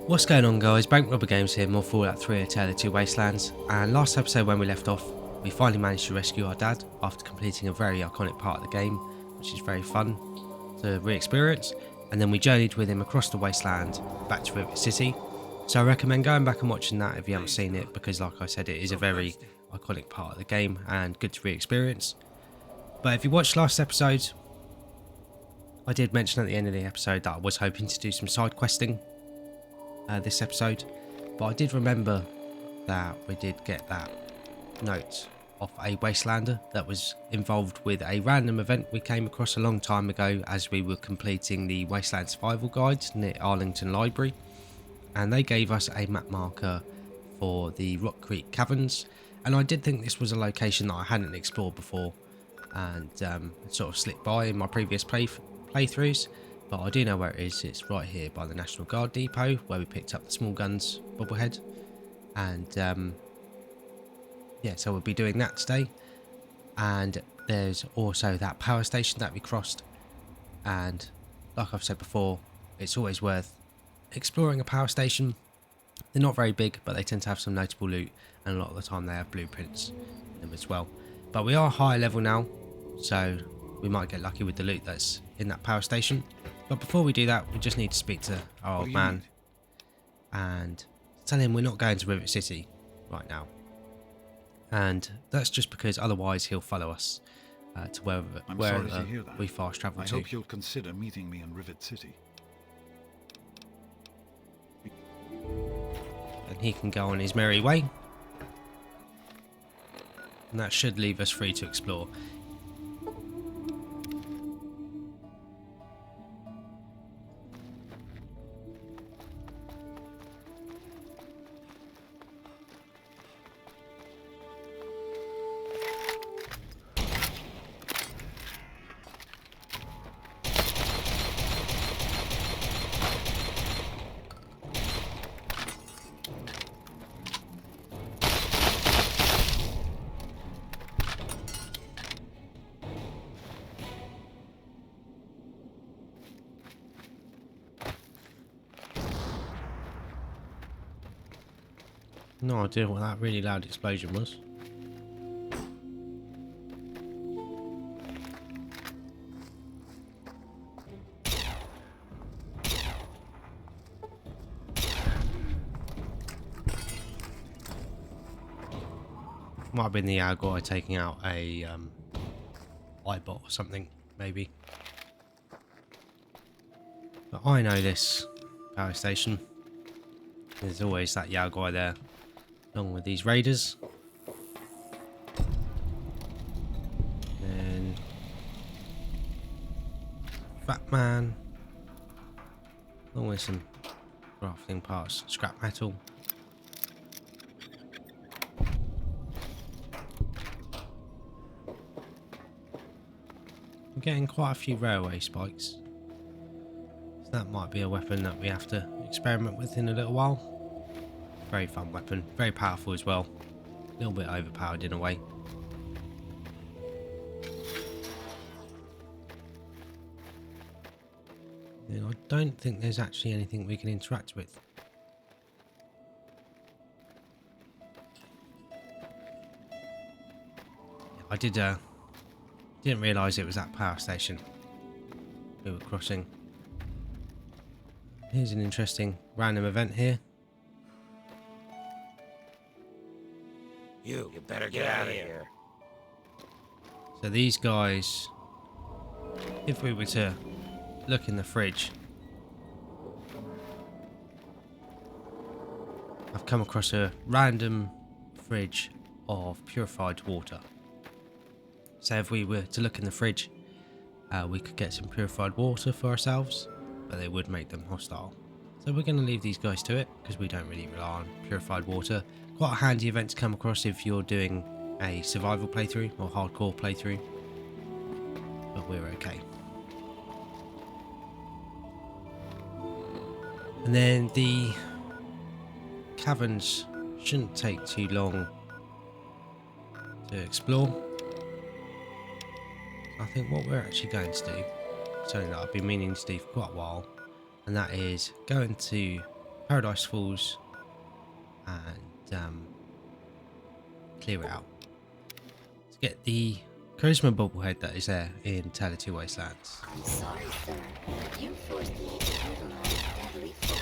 What's going on, guys? Bank Robber Games here, more Fallout 3: A Tale of Two Wastelands. And last episode when we left off, we finally managed to rescue our dad after completing a very iconic part of the game, which is very fun to re-experience. And then we journeyed with him across the wasteland back to Rivet City. So I recommend going back and watching that if you haven't seen it, because like I said, it is a very iconic part of the game and good to re-experience. But if you watched last episode, I did mention at the end of the episode that I was hoping to do some side questing this episode, but I did remember that we did get that note off a Wastelander that was involved with a random event we came across a long time ago as we were completing the Wasteland Survival Guide near Arlington Library, and they gave us a map marker for the Rock Creek Caverns, and I did think this was a location that I hadn't explored before and sort of slipped by in my previous playthroughs. But I do know where it is. It's right here by the National Guard depot where we picked up the small guns bobblehead, and yeah, so we'll be doing that today. And there's also that power station that we crossed, and like I've said before, it's always worth exploring a power station. They're not very big, but they tend to have some notable loot, and a lot of the time they have blueprints in them as well. But we are higher level now, so we might get lucky with the loot that's in that power station. But before we do that, we just need to speak to our old man and tell him we're not going to Rivet City right now. And that's just because otherwise he'll follow us to wherever we fast travel to. I hope you'll consider meeting me in Rivet City. And he can go on his merry way. And that should leave us free to explore. No idea what that really loud explosion was. Might have been the guy taking out a iBot or something, maybe. But I know this power station. There's always that Yao guy there, along with these raiders. And Fat Man, along with some crafting parts, scrap metal. I'm getting quite a few railway spikes. So that might be a weapon that we have to experiment with in a little while. Very fun weapon, very powerful as well. A little bit overpowered in a way. And I don't think there's actually anything we can interact with. I didn't realise it was that power station we were crossing. Here's an interesting random event here. You better get out of here. So these guys, if we were to look in the fridge, I've come across a random fridge of purified water. So if we were to look in the fridge, we could get some purified water for ourselves, but they would make them hostile. So we're going to leave these guys to it, because we don't really rely on purified water. Quite a handy event to come across if you're doing a survival playthrough or hardcore playthrough, but we're okay. And then the caverns shouldn't take too long to explore. I think what we're actually going to do, something that I've been meaning to do for quite a while, and that is go into Paradise Falls and clear it out to get the charisma bobblehead that is there in Tale of Two Wastelands. I'm sorry, sir. You forced me to utilize deadly force.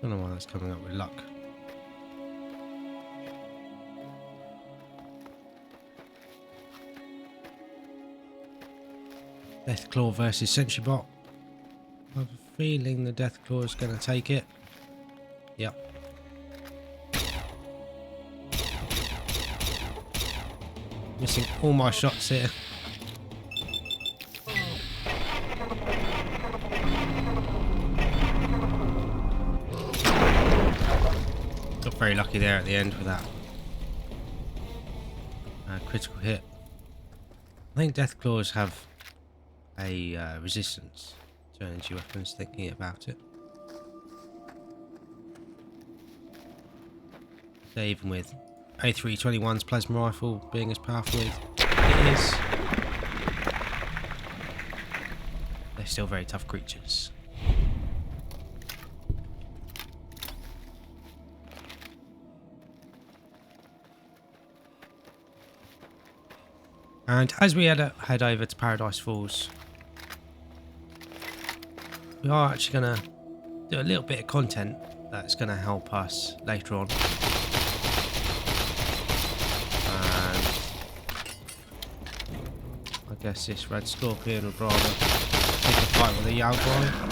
Don't know why that's coming up with luck. Deathclaw versus Sentrybot. I have a feeling the Deathclaw is going to take it. Yep. Missing all my shots here. Got very lucky there at the end with that critical hit. I think Deathclaws have a resistance to energy weapons, thinking about it. So even with A321's plasma rifle being as powerful as it is, they're still very tough creatures. And as we head over to Paradise Falls, we are actually going to do a little bit of content that's going to help us later on. And I guess this Red Scorpion would rather take a fight with a Yao guy.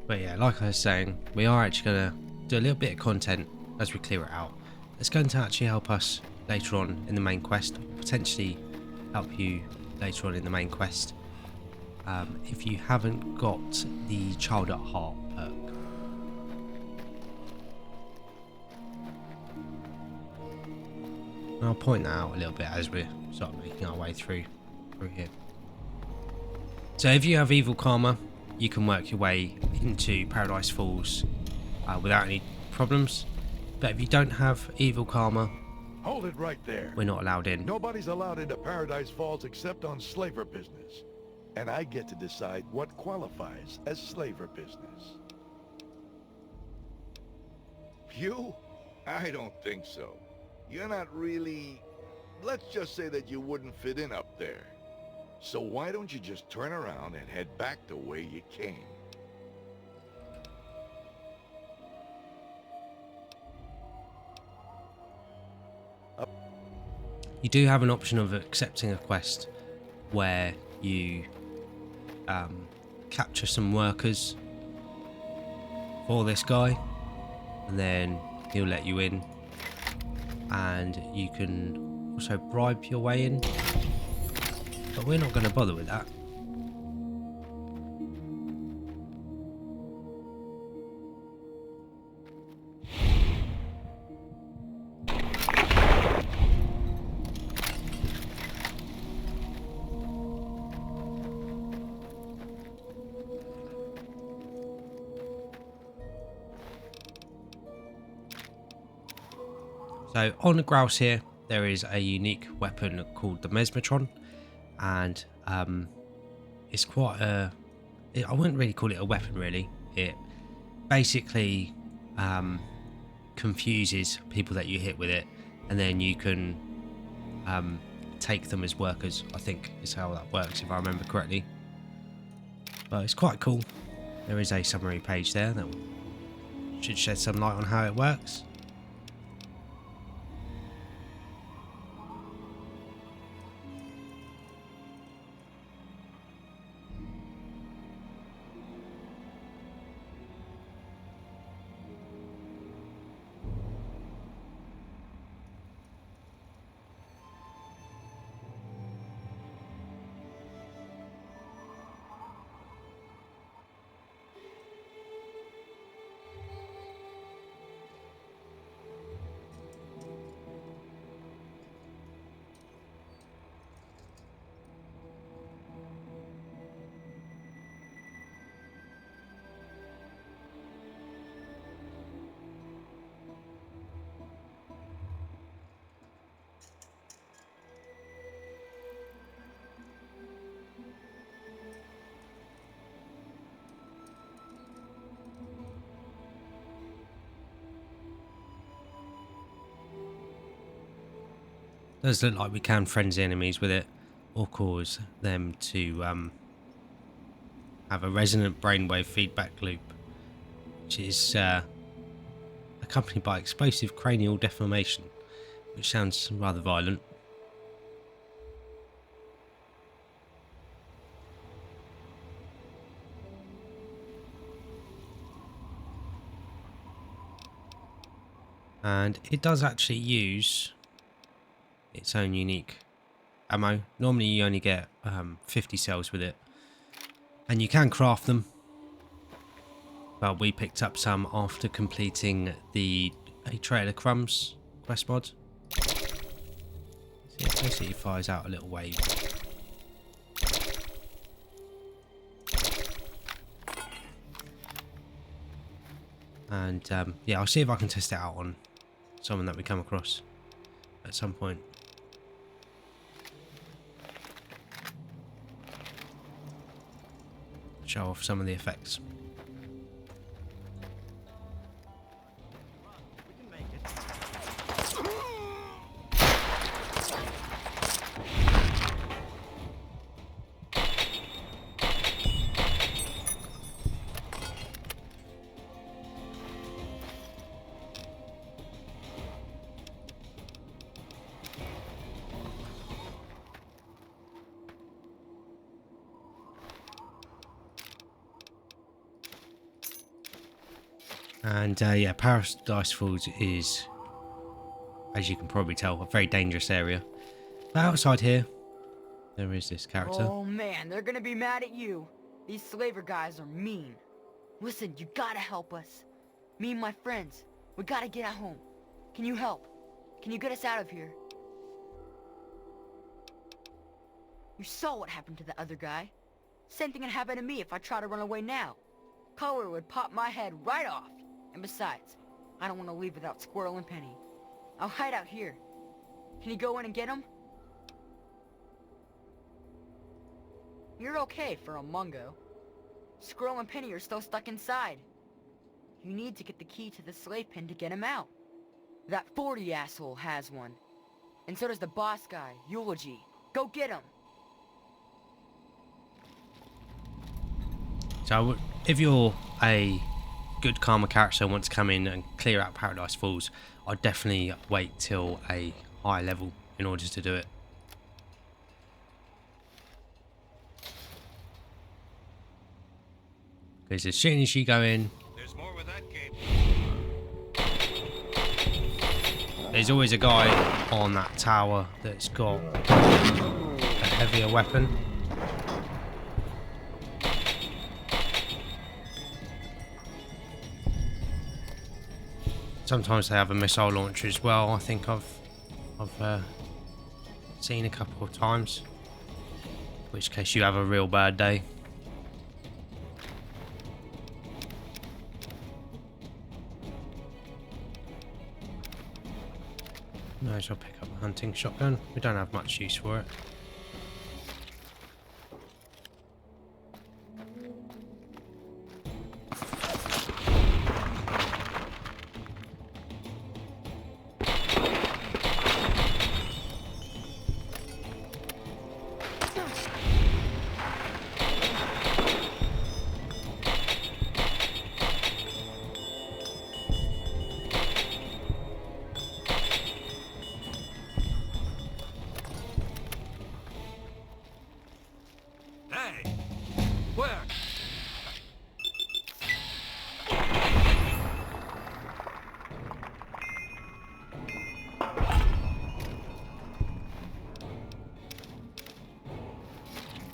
But yeah, like I was saying, we are actually going to do a little bit of content as we clear it out. It's going to actually help us later on in the main quest, potentially help you later on in the main quest. If you haven't got the Child at Heart perk. And I'll point that out a little bit as we're sort of making our way through here. So if you have Evil Karma, you can work your way into Paradise Falls without any problems. But if you don't have Evil Karma, Hold it right there. we're not allowed in. Nobody's allowed into Paradise Falls except on slaver business. And I get to decide what qualifies as slaver business. You? I don't think so. You're not really... Let's just say that you wouldn't fit in up there. So why don't you just turn around and head back the way you came? You do have an option of accepting a quest where you capture some workers for this guy, and then he'll let you in, and you can also bribe your way in, but we're not going to bother with that. So on the grouse here, there is a unique weapon called the Mesmetron, and it's quite a... I wouldn't really call it a weapon really. It basically confuses people that you hit with it, and then you can take them as workers, I think is how that works if I remember correctly. But it's quite cool. There is a summary page there that should shed some light on how it works. does look like we can frenzy enemies with it, or cause them to have a resonant brainwave feedback loop, which is accompanied by explosive cranial deformation, which sounds rather violent. And it does actually use its own unique ammo. Normally you only get 50 cells with it, and you can craft them, but we picked up some after completing the A Trail of Crumbs quest mod. See, it basically fires out a little wave. And yeah, I'll see if I can test it out on someone that we come across at some point. Show off some of the effects. And yeah, Paradise Falls is, as you can probably tell, a very dangerous area. But outside here, there is this character. Oh man, they're gonna be mad at you. These slaver guys are mean. Listen, you gotta help us. Me and my friends, we gotta get at home. Can you help? Can you get us out of here? You saw what happened to the other guy. Same thing would happen to me if I try to run away now. Color would pop my head right off. And besides, I don't want to leave without Squirrel and Penny. I'll hide out here. Can you go in and get them? You're okay for a Mungo. Squirrel and Penny are still stuck inside. You need to get the key to the slave pen to get him out. That 40 asshole has one. And so does the boss guy, Eulogy. Go get him! So if you're a good karma character and want to come in and clear out Paradise Falls, I'd definitely wait till a higher level in order to do it. Because as soon as you go in, There's more with that game. there's always a guy on that tower that's got a heavier weapon. Sometimes they have a missile launcher as well. I think I've seen a couple of times. In which case you have a real bad day. Might as well pick up a hunting shotgun. We don't have much use for it.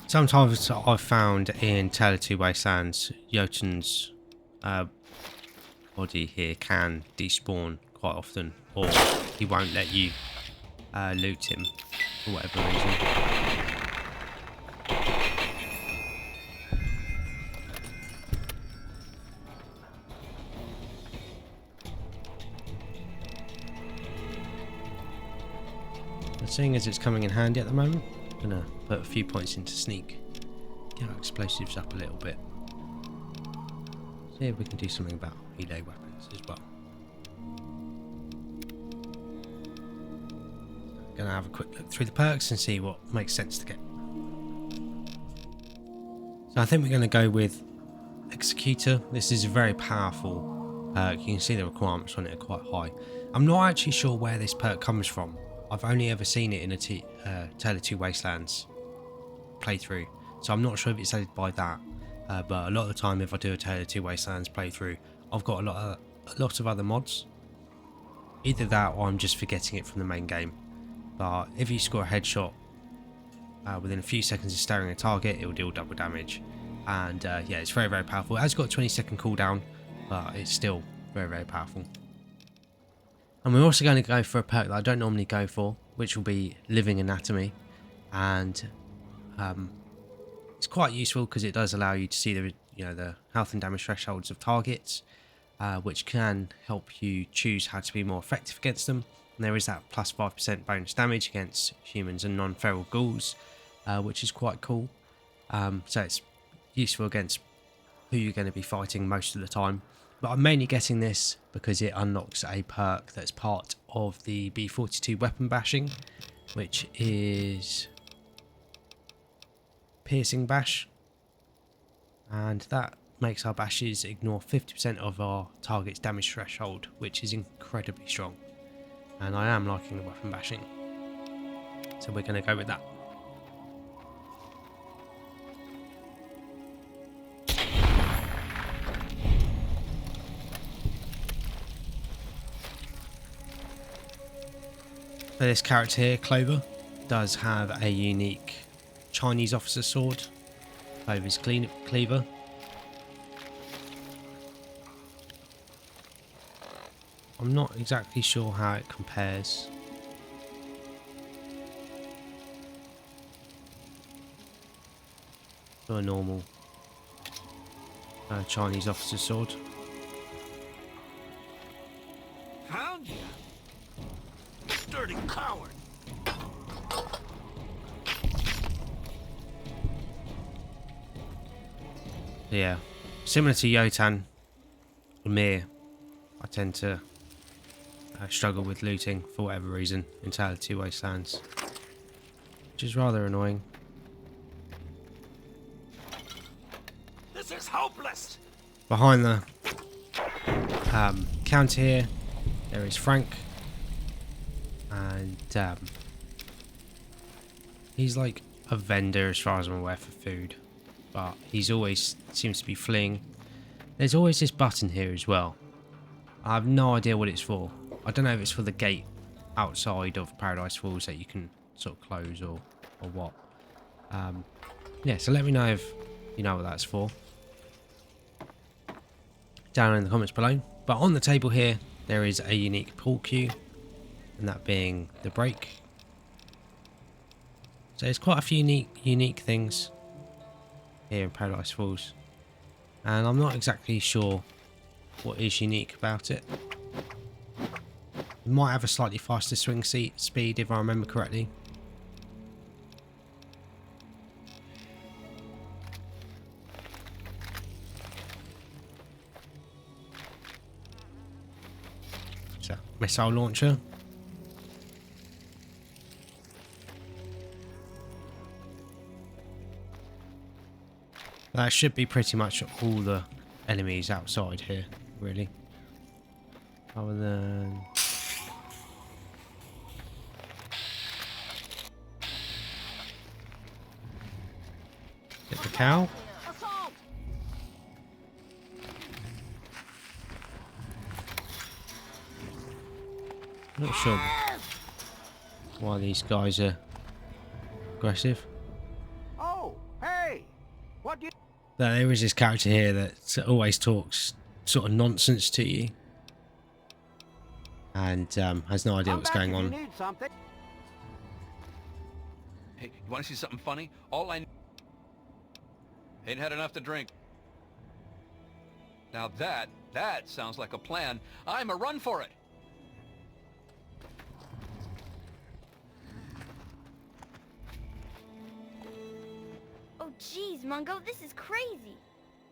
Sometimes I've found in Tale of Two Wastelands, Jotun's body here can despawn quite often, or he won't let you loot him for whatever reason. But seeing as it's coming in handy at the moment, I'm gonna put a few points into sneak, get our explosives up a little bit, see if we can do something about melee weapons as well. going to have a quick look through the perks and see what makes sense to get. So I think we're going to go with Executor. This is a very powerful perk. You can see the requirements on it are quite high. I'm not actually sure where this perk comes from. I've only ever seen it in a Tale of Two Wastelands playthrough, so I'm not sure if it's added by that. But a lot of the time, if I do a Tale of Two Wastelands playthrough, I've got a lot of other mods. Either that, or I'm just forgetting it from the main game. But if you score a headshot within a few seconds of staring at a target, it will deal double damage. And yeah, it's very, very powerful. It has got a 20-second cooldown, but it's still very, very powerful. And we're also going to go for a perk that I don't normally go for, which will be Living Anatomy. And it's quite useful because it does allow you to see the health and damage thresholds of targets, which can help you choose how to be more effective against them. And there is that plus 5% bonus damage against humans and non-feral ghouls, which is quite cool. So it's useful against who you're going to be fighting most of the time. But I'm mainly getting this because it unlocks a perk that's part of the B42 weapon bashing, which is Piercing Bash. And that makes our bashes ignore 50% of our target's damage threshold, which is incredibly strong. And I am liking the weapon bashing, so we're going to go with that. So this character here, Clover, does have a unique Chinese officer sword, Clover's cleaver. I'm not exactly sure how it compares. To a normal Chinese officer sword. Found you, dirty coward. Yeah, similar to Yotan, Mir, I tend to struggle with looting for whatever reason in Tale of Two Wastelands, which is rather annoying. This is hopeless. Behind the counter here, there is Frank, and he's like a vendor as far as I'm aware for food, but he's always seems to be fleeing. There's always this button here as well. I have no idea what it's for. I don't know if it's for the gate outside of Paradise Falls that you can sort of close or what. Yeah, so let me know if you know what that's for down in the comments below. But on the table here, there is a unique pull cue, and that being the brake. So there's quite a few unique things here in Paradise Falls, and I'm not exactly sure what is unique about it. It might have a slightly faster swing speed if I remember correctly. So, missile launcher. That should be pretty much all the enemies outside here, really. Other than... Get the cow. I'm not sure why these guys are aggressive. Oh, hey! What do you... There is this character here that always talks sort of nonsense to you, and has no idea what's going on. Need something. Hey, you want to see something funny? All I ain't had enough to drink. Now that sounds like a plan. I'm a run for it. Oh geez, Mungo, this is crazy.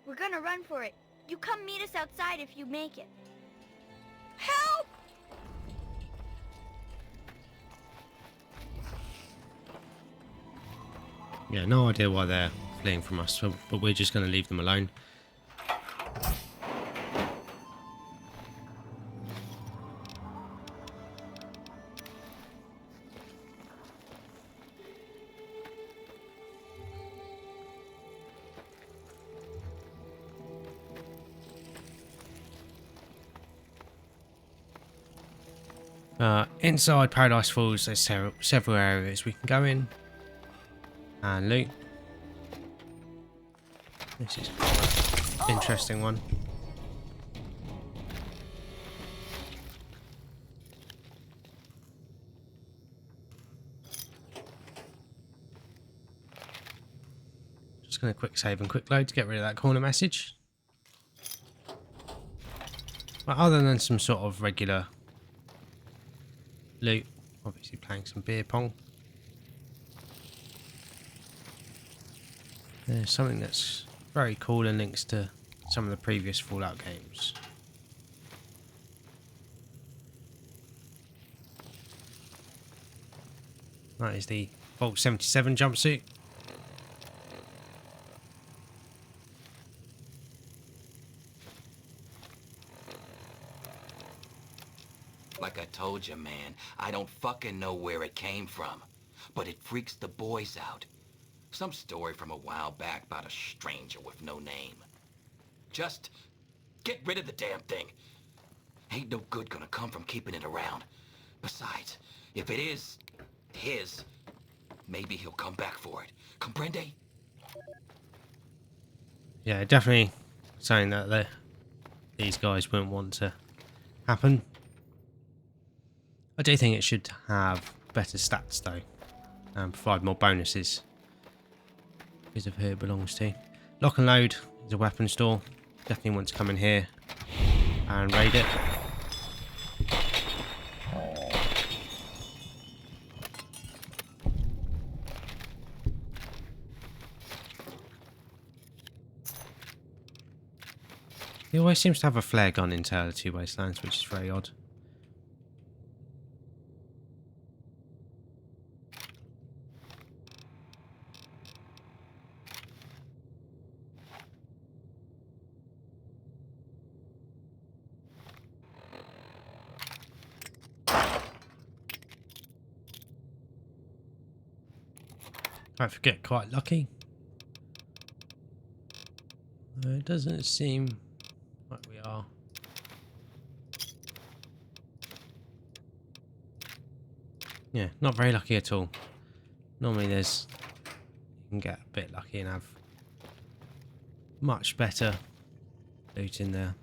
We're gonna run for it. You come meet us outside if you make it. Help! Yeah, no idea why they're fleeing from us, but we're just going to leave them alone. Inside Paradise Falls, there's several areas we can go in and loot. This is quite an interesting one. Just going to quick save and quick load to get rid of that corner message. But other than some sort of regular loot, obviously playing some beer pong. There's something that's very cool and links to some of the previous Fallout games. That is the Vault 77 jumpsuit. Like I told you, man, I don't fucking know where it came from, but it freaks the boys out. Some story from a while back about a stranger with no name. Just get rid of the damn thing. Ain't no good gonna come from keeping it around. Besides, if it is his, maybe he'll come back for it. Comprende? Yeah, definitely saying that these guys wouldn't want to happen. I do think it should have better stats though, and provide more bonuses because of who it belongs to. Lock and Load is a weapon store. Definitely want to come in here and raid it. He always seems to have a flare gun in Tale of Two Wastelands, which is very odd. I forget, quite lucky. It doesn't seem like we are. Yeah, not very lucky at all. Normally you can get a bit lucky and have much better loot in there.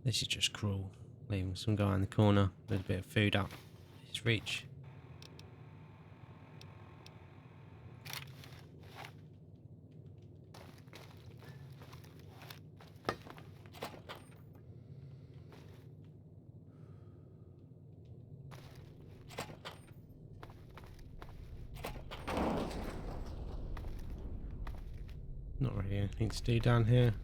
This is just cruel. Leaving some guy in the corner with a bit of food up his reach. Not really anything to do down here.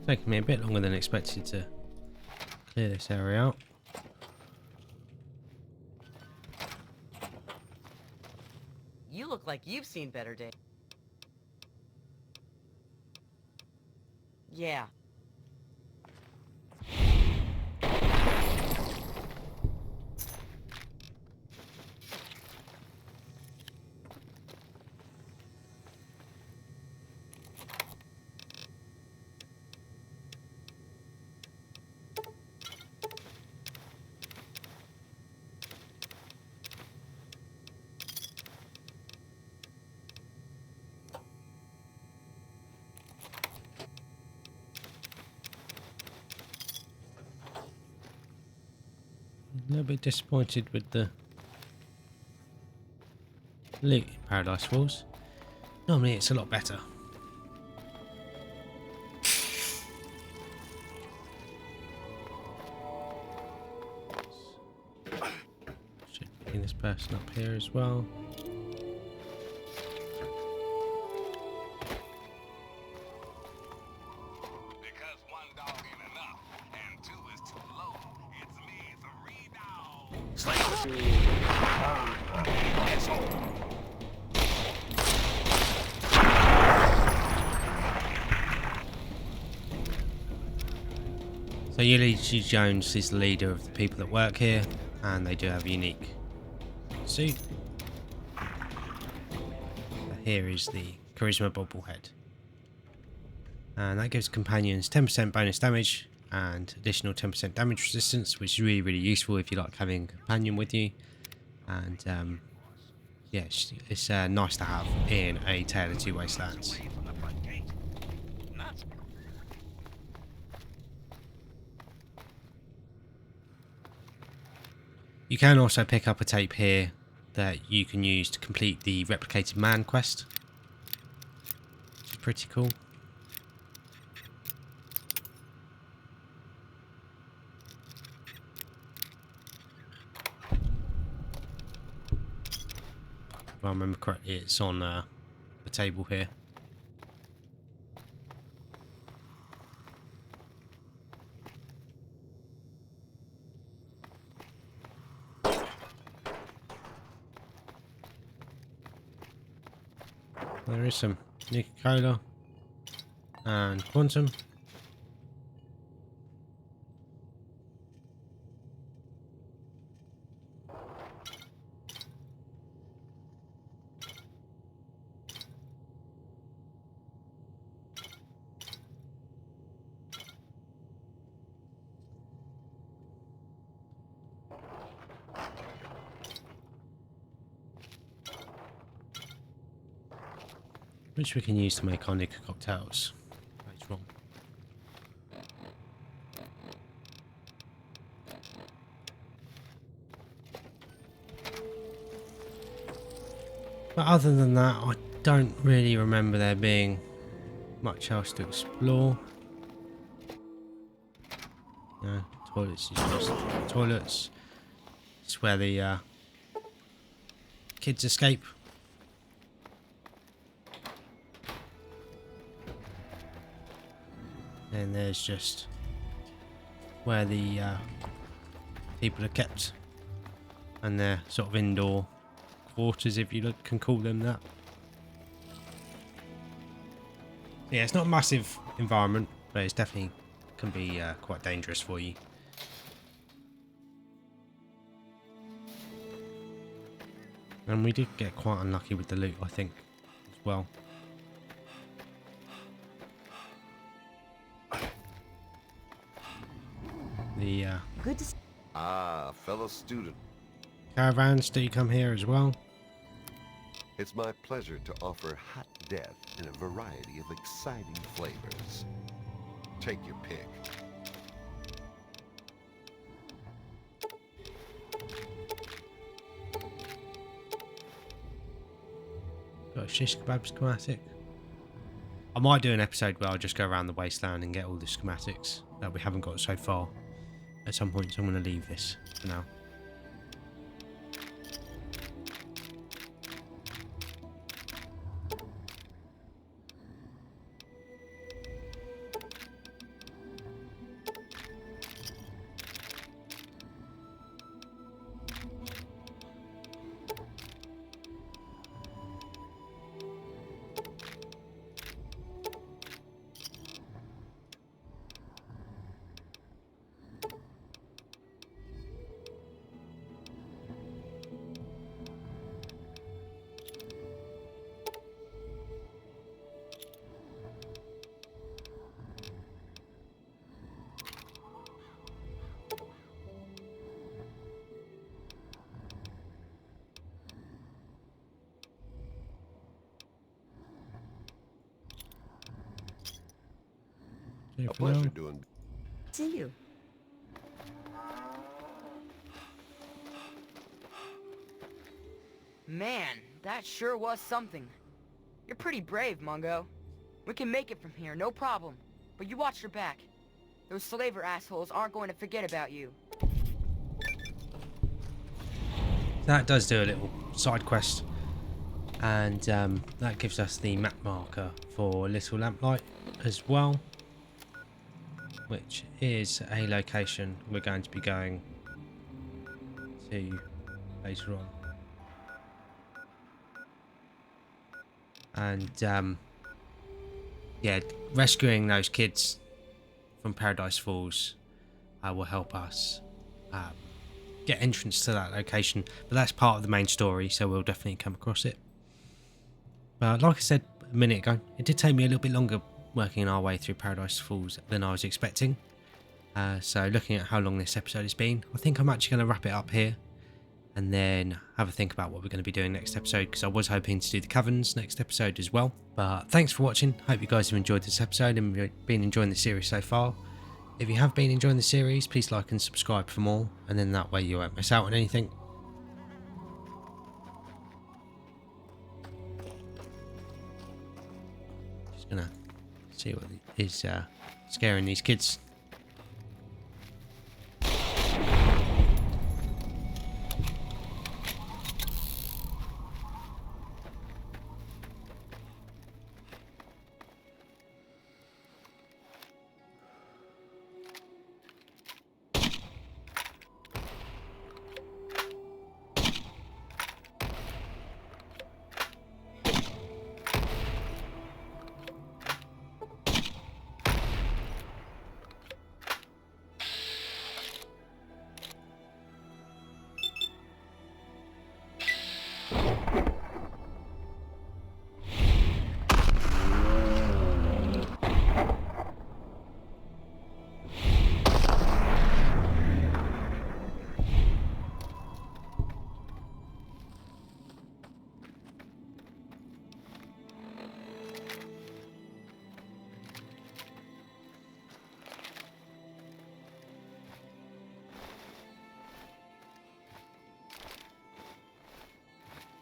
Taking me a bit longer than expected to clear this area out. You look like you've seen better days. Yeah. A little bit disappointed with the loot in Paradise Falls. Normally it's a lot better. Should be this person up here as well. So Ulysses Jones is the leader of the people that work here, and they do have a unique suit. So here is the Charisma Bobblehead. And that gives companions 10% bonus damage and additional 10% damage resistance, which is really useful if you like having a companion with you. And yeah, it's nice to have in a Tale of Two Wastelands. You can also pick up a tape here that you can use to complete the Replicated Man quest, which is pretty cool. If I remember correctly, it's on the table here. There is some Nuka-Cola and Quantum. Which we can use to make our Nuka cocktails later on. But other than that, I don't really remember there being much else to explore. No, toilets is just toilets. It's where the kids escape. And there's just where the people are kept, and their sort of indoor quarters, if you can call them that. Yeah, it's not a massive environment, but it's definitely can be quite dangerous for you. And we did get quite unlucky with the loot, I think, as well. The Good to see. Fellow student. caravans do come here as well. It's my pleasure to offer hot death in a variety of exciting flavors. Take your pick. Got a shish kebab schematic. I might do an episode where I'll just go around the wasteland and get all the schematics that we haven't got so far. At some point, so I'm going to leave this for now. A pleasure doing. See you. Man, that sure was something. You're pretty brave, Mungo. We can make it from here, no problem. But you watch your back. Those slaver assholes aren't going to forget about you. That does do a little side quest. And that gives us the map marker for Little Lamplight as well, which is a location we're going to be going to later on. And yeah, rescuing those kids from Paradise Falls will help us get entrance to that location, but that's part of the main story, so we'll definitely come across it. But like I said a minute ago, it did take me a little bit longer working our way through Paradise Falls than I was expecting. So looking at how long this episode has been, I think I'm actually going to wrap it up here and then have a think about what we're going to be doing next episode, because I was hoping to do the caverns next episode as well. But thanks for watching. Hope you guys have enjoyed this episode and been enjoying the series so far. If you have been enjoying the series, please like and subscribe for more, and then that way you won't miss out on anything. Just gonna see what is scaring these kids.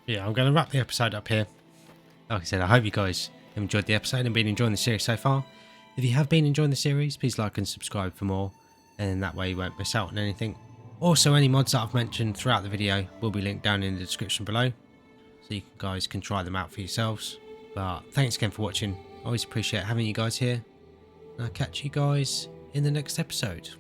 Yeah, I'm going to wrap the episode up here. Like I said, I hope you guys have enjoyed the episode and been enjoying the series so far. If you have been enjoying the series, please like and subscribe for more, and that way you won't miss out on anything. Also, any mods that I've mentioned throughout the video will be linked down in the description below, so you guys can try them out for yourselves. But thanks again for watching. I always appreciate having you guys here, and I'll catch you guys in the next episode.